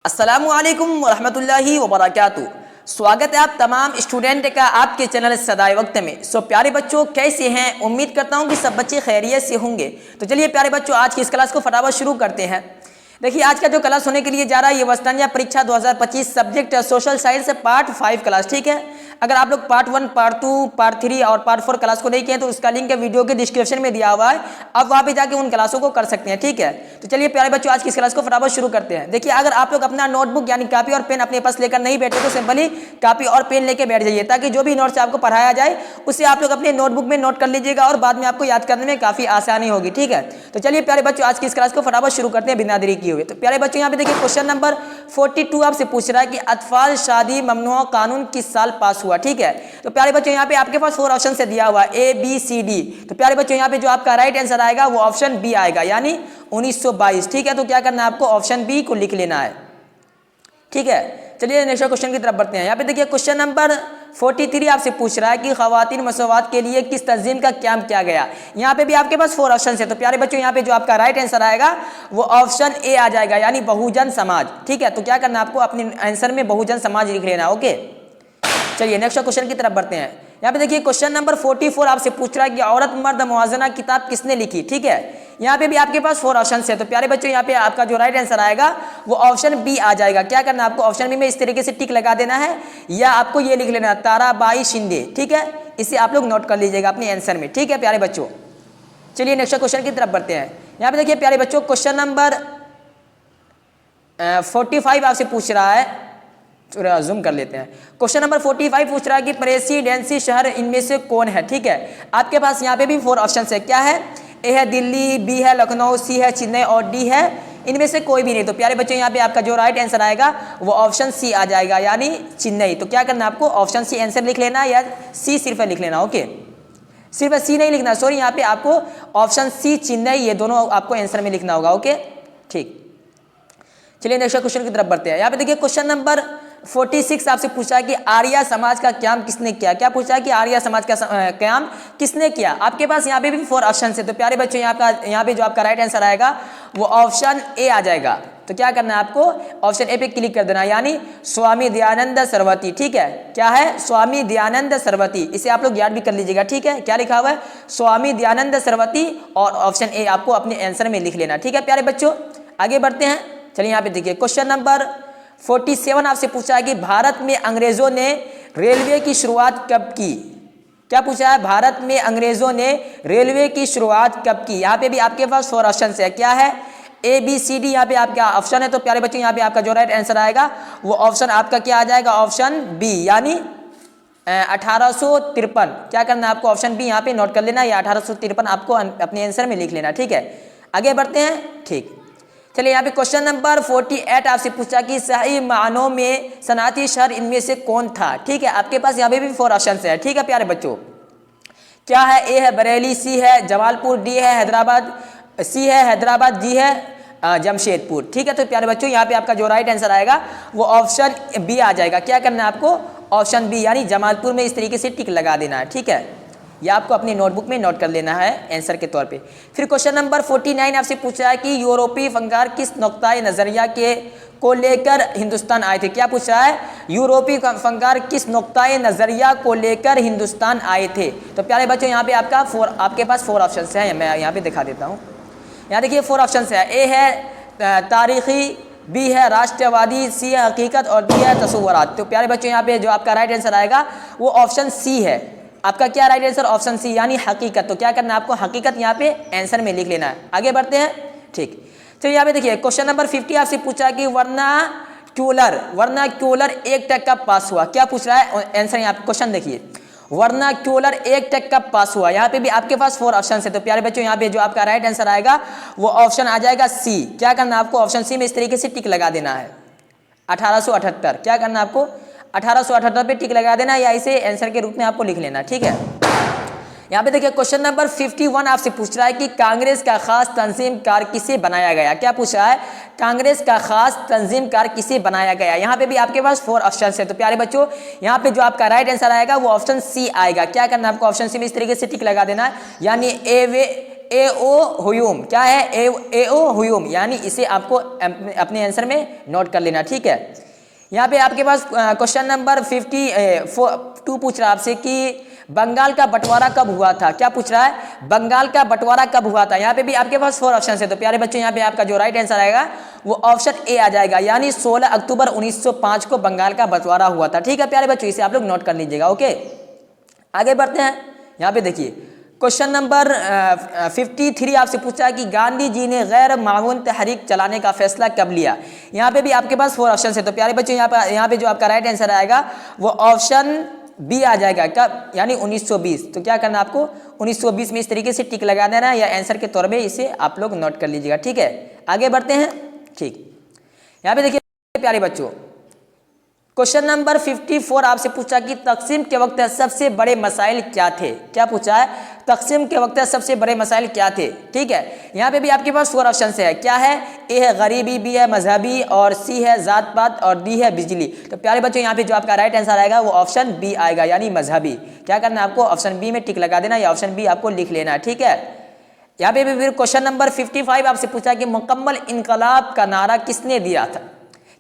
अस्सलामुअलैकुम वरहमतुल्लाहि वबरकातुहू। स्वागत है आप तमाम स्टूडेंट का आपके चैनल सदाए वक्त में। सो प्यारे बच्चों, कैसे हैं? उम्मीद करता हूं कि सब बच्चे खैरियत से होंगे। तो चलिए प्यारे बच्चों, आज की इस क्लास को फटाफट शुरू करते हैं। देखिए, आज का जो क्लास होने के लिए जा रहा है ये वस्तानिया परीक्षा 2025 subject social science part 5 class, ठीक है। अगर आप लोग पार्ट 1, पार्ट 2, पार्ट 3 और पार्ट 4 क्लास को नहीं किए तो उसका लिंक वीडियो के डिस्क्रिप्शन में दिया हुआ है, आप वहाँ पे जाके उन क्लासों को कर सकते हैं, ठीक है। तो चलिए प्यारे बच्चों, आज की इस क्लास को फटाफट शुरू करते हैं। देखिए, अगर आप लोग अपना नोटबुक यानी कापी और पेन अपने पास लेकर नहीं बैठे तो सिंपली कापी और पेन लेके बैठ जाइए, ताकि जो भी नोट्स आपको पढ़ाया जाए उसे आप लोग अपने नोटबुक में नोट कर लीजिएगा और बाद में आपको याद करने में काफ़ी आसानी होगी, ठीक है। तो चलिए प्यारे बच्चों, आज की इस क्लास को फटाफट शुरू करते हैं बिना देरी किए हुए। तो प्यारे बच्चों, यहाँ पे देखिए क्वेश्चन नंबर 42 आपसे पूछ रहा है कि अतफाल शादी ममनुआ कानून किस साल पास हुआ, ठीक है। तो प्यारे बच्चों, यहाँ पे आपके पास 4 ऑप्शन से दिया हुआ ए बी सी डी। तो प्यारे बच्चों, यहाँ पे जो आपका राइट आंसर आएगा वो ऑप्शन बी आएगा, यानी 1922, ठीक है। तो क्या करना है आपको, ऑप्शन बी को लिख लेना है, ठीक है। चलिए नेक्स्ट क्वेश्चन की तरफ बढ़ते हैं। यहाँ पे देखिए क्वेश्चन नंबर 43 आपसे पूछ रहा है कि खवातीन मसवात के लिए किस तंजीम का क़याम किया गया। यहाँ पे भी आपके पास 4 ऑप्शन है। तो प्यारे बच्चों, यहाँ पे जो आपका राइट आंसर आएगा वो ऑप्शन ए आ जाएगा, यानी बहुजन समाज, ठीक है। तो क्या करना है आपको, अपने आंसर में बहुजन समाज लिख लेना, ओके। चलिए नेक्स्ट क्वेश्चन की तरफ बढ़ते हैं। यहाँ पे देखिए क्वेश्चन नंबर 44 आपसे पूछ रहा है कि औरत मर्द मुवाजना किताब किसने लिखी, ठीक है। यहाँ पे भी आपके पास 4 ऑप्शन है। तो प्यारे बच्चों, यहाँ पे आपका जो राइट आंसर आएगा वो ऑप्शन बी आ जाएगा। क्या करना है आपको, ऑप्शन बी में इस तरीके से टिक लगा देना है, या आपको ये लिख लेना है ताराबाई शिंदे, ठीक है। इसे आप लोग नोट कर लीजिएगा अपने आंसर में, ठीक है प्यारे बच्चों। चलिए नेक्स्ट क्वेश्चन की तरफ बढ़ते हैं। यहाँ पे देखिए प्यारे बच्चों क्वेश्चन नंबर 45 आपसे पूछ रहा है, जूम कर लेते हैं। क्वेश्चन नंबर 45 पूछ रहा है कि प्रेसिडेंसी शहर इनमें से कौन है, ठीक है। आपके पास यहाँ पे भी 4 ऑप्शन है। क्या है, ए है दिल्ली, बी है लखनऊ, सी है चेन्नई और डी है इनमें से कोई भी नहीं। तो प्यारे बच्चों, यहाँ पे आपका जो राइट आंसर आएगा वो ऑप्शन सी आ जाएगा, यानी चेन्नई। तो क्या करना है आपको, ऑप्शन सी आंसर लिख लेना या सी सिर्फ लिख लेना, ओके। सिर्फ सी नहीं लिखना, सॉरी, यहाँ पे आपको ऑप्शन सी चेन्नई ये दोनों आपको आंसर में लिखना होगा, ओके, ठीक। चलिए नेक्स्ट क्वेश्चन की तरफ बढ़ते हैं। यहाँ पे देखिए क्वेश्चन नंबर 46 आपसे पूछा है कि आर्य समाज का क़याम किसने किया। क्या पूछा है कि आर्य समाज का क़याम किसने किया। आपके पास यहाँ पे भी 4 ऑप्शन है। तो प्यारे बच्चों, यहाँ पे जो आपका राइट आंसर आएगा वो ऑप्शन ए आ जाएगा। तो क्या करना है आपको, ऑप्शन ए पे क्लिक कर देना, यानी स्वामी दयानंद सरस्वती, ठीक है। क्या है, स्वामी दयानंद सरस्वती। इसे आप लोग याद भी कर लीजिएगा, ठीक है। क्या लिखा हुआ है, स्वामी दयानंद सरस्वती, और ऑप्शन ए आपको अपने आंसर में लिख लेना, ठीक है प्यारे बच्चों। आगे बढ़ते हैं। चलिए यहाँ पे देखिए क्वेश्चन नंबर 47 आपसे पूछा है कि भारत में अंग्रेजों ने रेलवे की शुरुआत कब की। क्या पूछा है, भारत में अंग्रेजों ने रेलवे की शुरुआत कब की। यहाँ पे भी आपके पास 4 ऑप्शन है। क्या है, ए बी सी डी यहाँ पे आपका ऑप्शन है। तो प्यारे बच्चों, यहाँ पे आपका जो राइट आंसर आएगा वो ऑप्शन आपका क्या आ जाएगा, ऑप्शन बी, यानी 1853। क्या करना है आपको, ऑप्शन बी यहाँ पे नोट कर लेना, या 1853 आपको अपने आंसर में लिख लेना, ठीक है। आगे बढ़ते हैं, ठीक। चलिए यहाँ पे क्वेश्चन नंबर 48 आपसे पूछा कि सही मानों में सनाती शहर इनमें से कौन था, ठीक है। आपके पास यहाँ पे भी 4 ऑप्शन है, ठीक है प्यारे बच्चों। क्या है, ए है बरेली, सी है जमालपुर, डी है हैदराबाद, सी है हैदराबाद, जी है जमशेदपुर, ठीक है। तो प्यारे बच्चों, यहाँ पे आपका जो राइट आंसर आएगा वो ऑप्शन बी आ जाएगा। क्या करना है आपको, ऑप्शन बी, यानी जमालपुर में इस तरीके से टिक लगा देना है, ठीक है। या आपको अपनी नोटबुक में नोट कर लेना है आंसर के तौर पे। फिर क्वेश्चन नंबर 49 आपसे पूछा है कि यूरोपीय फनकार किस नुक्ताए नज़रिया के को लेकर हिंदुस्तान आए थे। क्या पूछा है, यूरोपीय फनकार किस नुक्ताए नज़रिया को लेकर हिंदुस्तान आए थे। तो प्यारे बच्चों, यहाँ पे आपके पास 4 ऑप्शन है। मैं यहाँ पे दिखा देता हूँ। यहाँ देखिए 4 ऑप्शन है। ए है तारीखी, बी है राष्ट्रवादी, सी है हकीकत और डी है तसव्वुरात। तो प्यारे बच्चों, यहाँ पे जो आपका राइट आंसर आएगा वो ऑप्शन सी है। आपका क्या राइट आंसर, ऑप्शन सी, यानी हकीकत। तो क्या करना है आपको, हकीकत यहाँ पे आंसर में लिख लेना है। आगे बढ़ते हैं, ठीक। तो यहाँ पे देखिए क्वेश्चन नंबर 50 आपसे पूछा कि वर्नाक्यूलर 1 टक कब पास हुआ। क्या पूछ रहा है, आंसर यहाँ पे क्वेश्चन देखिए, वर्नाक्यूलर 1 टक कब पास हुआ। यहाँ पे भी आपके पास 4 ऑप्शन है। तो प्यारे बच्चों, यहाँ पे जो आपका राइट आंसर आएगा वो ऑप्शन आ जाएगा सी। क्या करना है आपको, ऑप्शन सी में इस तरीके से टिक लगा देना है, 1878। क्या करना है आपको, 1878 पे टिक लगा देना, या इसे आंसर के रूप में आपको लिख लेना, ठीक है। यहाँ पे देखिए क्वेश्चन नंबर 51 आपसे पूछ रहा है कि कांग्रेस का खास तंजीम कार किसे बनाया गया। क्या पूछा है, कांग्रेस का खास तंजीम कार किसे बनाया गया। यहाँ पे भी आपके पास 4 ऑप्शन है। तो प्यारे बच्चों, यहाँ पे जो आपका राइट आंसर आएगा वो ऑप्शन सी आएगा। क्या करना है आपको, ऑप्शन सी में इस तरीके से टिक लगा देना है, यानी ए ओ हुयूम, क्या है ए ओ हुयूम, यानी इसे आपको अपने आंसर में नोट कर लेना, ठीक है। यहाँ पे आपके पास क्वेश्चन नंबर 52 पूछ रहा है आपसे कि बंगाल का बंटवारा कब हुआ था। क्या पूछ रहा है, बंगाल का बंटवारा कब हुआ था। यहाँ पे भी आपके पास 4 ऑप्शन है, तो प्यारे बच्चों यहाँ पे आपका जो राइट आंसर आएगा वो ऑप्शन ए आ जाएगा, यानी 16 अक्टूबर 1905 को बंगाल का बंटवारा हुआ था, ठीक है प्यारे बच्चों, इसे आप लोग नोट कर लीजिएगा। ओके, आगे बढ़ते हैं। यहाँ पे देखिए क्वेश्चन नंबर 53 आपसे पूछा है कि गांधी जी ने गैर मामून तहरीक चलाने का फैसला कब लिया। यहाँ पे भी आपके पास 4 ऑप्शन है, तो प्यारे बच्चों यहाँ पे जो आपका राइट आंसर आएगा वो ऑप्शन बी आ जाएगा, कब, यानी 1920। तो क्या करना आपको 1920 में इस तरीके से टिक लगा देना या आंसर के तौर पे इसे आप लोग नोट कर लीजिएगा, ठीक है। आगे बढ़ते हैं, ठीक। यहाँ पे देखिए प्यारे बच्चों क्वेश्चन नंबर 54 आपसे पूछा कि तकसीम के वक्त सबसे बड़े मसाइल क्या थे। क्या पूछा है, तकसीम के वक्त सबसे बड़े मसाइल क्या थे, ठीक है। यहाँ पे भी आपके पास 4 ऑप्शन है, क्या है, ए है गरीबी, बी है मजहबी, और सी है जात पात, और डी है बिजली। तो प्यारे बच्चों यहाँ पे जो आपका राइट आंसर आएगा वो ऑप्शन बी आएगा, यानी मजहबी। क्या करना है आपको ऑप्शन बी में टिक लगा देना या ऑप्शन बी आपको लिख लेना है, ठीक है। यहाँ पे भी फिर क्वेश्चन नंबर 55 आपसे पूछा कि मुकम्मल इनकलाब का नारा किसने दिया था।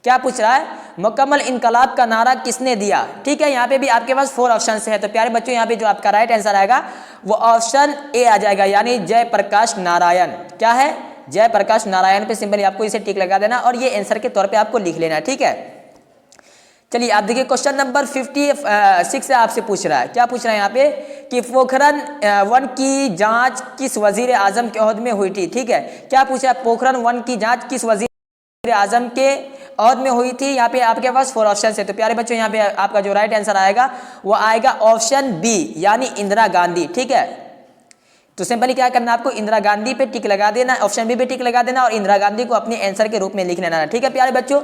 क्या पूछ रहा है, मुकम्मल इनकलाब का नारा किसने दिया, ठीक है। यहाँ पे भी आपके पास 4 ऑप्शन है, तो प्यारे बच्चों यहाँ पे जो आपका राइट आंसर आएगा वो ऑप्शन ए आ जाएगा, यानी जयप्रकाश नारायण। क्या है, जयप्रकाश नारायण पे सिंपली आपको इसे टिक लगा देना और ये आंसर के तौर पे आपको लिख लेना है, ठीक है। चलिए आप देखिए क्वेश्चन नंबर 56 आपसे पूछ रहा है। क्या पूछ रहा है यहाँ पे कि पोखरण 1 की जांच किस वजीर आजम के ओहद में हुई थी, ठीक है। क्या पूछा है, पोखरण 1 की जांच किस वजीर आजम के ओहद में हुई थी। यहाँ पे आपके पास 4 ऑप्शन है, तो प्यारे बच्चों यहाँ पे आपका जो राइट आंसर आएगा वो आएगा ऑप्शन बी, यानी इंदिरा गांधी, ठीक है। तो सिंपली क्या करना आपको इंदिरा गांधी पे टिक लगा देना, ऑप्शन बी पे टिक लगा देना और इंदिरा गांधी को अपने आंसर के रूप में लिख लेना, ठीक है प्यारे बच्चों।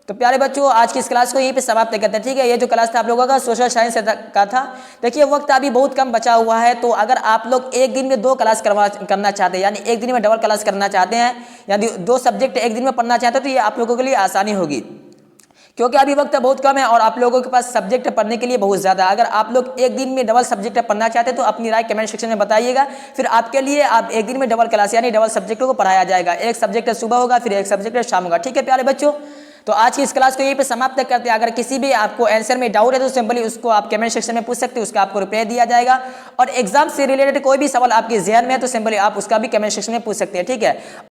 तो प्यारे बच्चों आज की इस क्लास को यहीं पे समाप्त करते हैं, ठीक है। ये जो क्लास था आप लोगों का सोशल साइंस का था। देखिए वक्त अभी बहुत कम बचा हुआ है, तो अगर आप लोग एक दिन में 2 क्लास करना चाहते हैं, यानी एक दिन में डबल क्लास करना चाहते हैं, यानी 2 सब्जेक्ट एक दिन में पढ़ना चाहते हैं, तो ये आप लोगों के लिए आसानी होगी, क्योंकि अभी वक्त बहुत कम है और आप लोगों के पास सब्जेक्ट पढ़ने के लिए बहुत ज़्यादा। अगर आप लोग एक दिन में डबल सब्जेक्ट पढ़ना चाहते हैं तो अपनी राय कमेंट सेक्शन में बताइएगा, फिर आपके लिए आप एक दिन में डबल क्लास यानी डबल सब्जेक्टों को पढ़ाया जाएगा। एक सब्जेक्ट सुबह होगा, फिर एक सब्जेक्ट शाम होगा, ठीक है प्यारे बच्चों। तो आज की इस क्लास को यहीं पे समाप्त करते हैं। अगर किसी भी आपको आंसर में डाउट है तो सिंपली उसको आप कमेंट सेक्शन में पूछ सकते हैं, उसका आपको रिप्लाई दिया जाएगा। और एग्जाम से रिलेटेड कोई भी सवाल आपके ज़हन में है तो सिंपली आप उसका भी कमेंट सेक्शन में पूछ सकते हैं, ठीक है।